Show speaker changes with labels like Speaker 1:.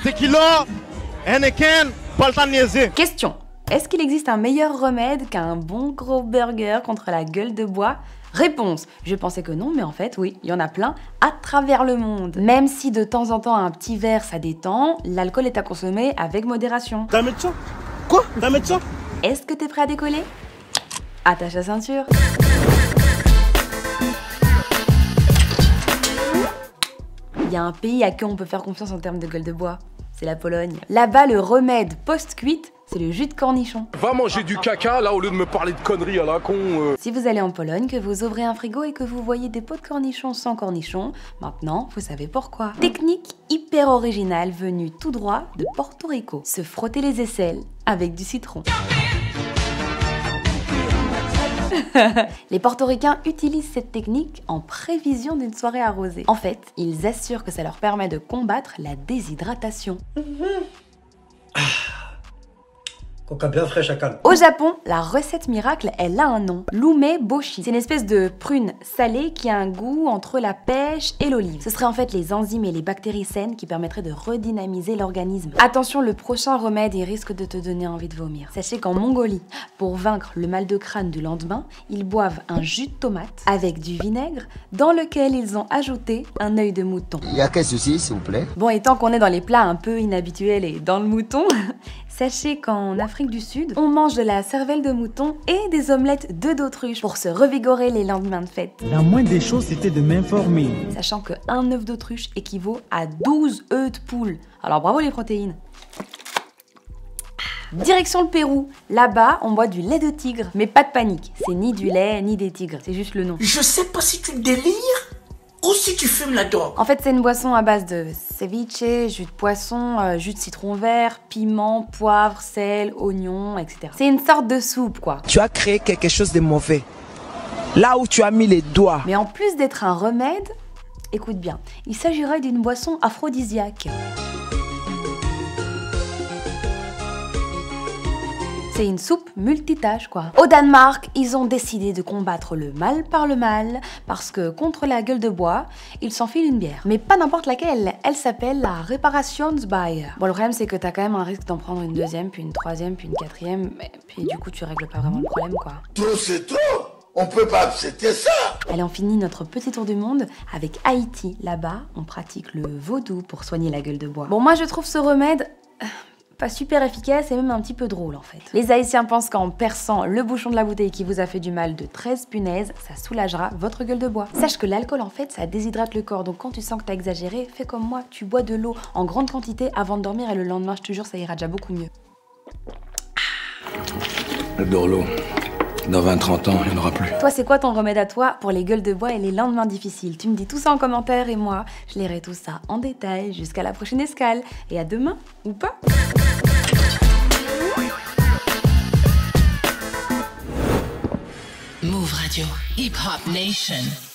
Speaker 1: Tequila, Heineken, pas le temps de niaiser.
Speaker 2: Question. Est-ce qu'il existe un meilleur remède qu'un bon gros burger contre la gueule de bois? Réponse. Je pensais que non, mais en fait, oui, il y en a plein à travers le monde. Même si de temps en temps un petit verre ça détend, l'alcool est à consommer avec modération.
Speaker 1: T'as un médecin? Quoi? T'as un médecin?
Speaker 2: Est-ce que t'es prêt à décoller? Attache la ceinture. Il y a un pays à qui on peut faire confiance en termes de gueule de bois. C'est la Pologne. Là-bas, le remède post-cuite, c'est le jus de cornichon.
Speaker 3: Va manger du caca, là, au lieu de me parler de conneries à la con.
Speaker 2: Si vous allez en Pologne, que vous ouvrez un frigo et que vous voyez des pots de cornichons sans cornichons, maintenant, vous savez pourquoi. Technique hyper originale venue tout droit de Porto Rico. Se frotter les aisselles avec du citron. Les portoricains utilisent cette technique en prévision d'une soirée arrosée. En fait, ils assurent que ça leur permet de combattre la déshydratation.
Speaker 4: Coca bien fraîche à calme.
Speaker 2: Au Japon, la recette miracle, elle a un nom. L'ume boshi. C'est une espèce de prune salée qui a un goût entre la pêche et l'olive. Ce serait en fait les enzymes et les bactéries saines qui permettraient de redynamiser l'organisme. Attention, le prochain remède, il risque de te donner envie de vomir. Sachez qu'en Mongolie, pour vaincre le mal de crâne du lendemain, ils boivent un jus de tomate avec du vinaigre dans lequel ils ont ajouté un œil de mouton.
Speaker 5: Il y a quel souci, s'il vous plaît?
Speaker 2: Bon, et tant qu'on est dans les plats un peu inhabituels et dans le mouton, sachez qu'en Afrique du Sud, on mange de la cervelle de mouton et des omelettes d'œufs d'autruche pour se revigorer les lendemains de fête.
Speaker 6: La moindre des choses, c'était de m'informer.
Speaker 2: Sachant qu'un œuf d'autruche équivaut à 12 œufs de poule. Alors bravo les protéines. Direction le Pérou. Là-bas, on boit du lait de tigre. Mais pas de panique, c'est ni du lait ni des tigres, c'est juste le nom.
Speaker 7: Je sais pas si tu délires ou si tu fumes la drogue.
Speaker 2: En fait, c'est une boisson à base de ceviche, jus de poisson, jus de citron vert, piment, poivre, sel, oignon, etc. C'est une sorte de soupe, quoi.
Speaker 5: Tu as créé quelque chose de mauvais. Là où tu as mis les doigts.
Speaker 2: Mais en plus d'être un remède, écoute bien, il s'agirait d'une boisson aphrodisiaque. C'est une soupe multitâche, quoi. Au Danemark, ils ont décidé de combattre le mal par le mal parce que contre la gueule de bois, ils s'enfilent une bière. Mais pas n'importe laquelle, elle s'appelle la Reparationsbier. Bon, le problème, c'est que t'as quand même un risque d'en prendre une deuxième, puis une troisième, puis une quatrième, puis du coup, tu règles pas vraiment le problème, quoi.
Speaker 8: Trop c'est trop! On peut pas accepter ça!
Speaker 2: Allez, on finit notre petit tour du monde avec Haïti. Là-bas, on pratique le vaudou pour soigner la gueule de bois. Bon, moi, je trouve ce remède pas super efficace et même un petit peu drôle en fait. Les Haïtiens pensent qu'en perçant le bouchon de la bouteille qui vous a fait du mal de 13 punaises, ça soulagera votre gueule de bois. Sache que l'alcool en fait, ça déshydrate le corps, donc quand tu sens que t'as exagéré, fais comme moi, tu bois de l'eau en grande quantité avant de dormir et le lendemain, je te jure, ça ira déjà beaucoup mieux.
Speaker 3: J'adore l'eau. Dans 20-30 ans, il n'y en aura plus.
Speaker 2: Toi, c'est quoi ton remède à toi pour les gueules de bois et les lendemains difficiles? Tu me dis tout ça en commentaire et moi, je lirai tout ça en détail jusqu'à la prochaine escale. Et à demain, ou pas?
Speaker 7: Move Radio, Hip Hop Nation.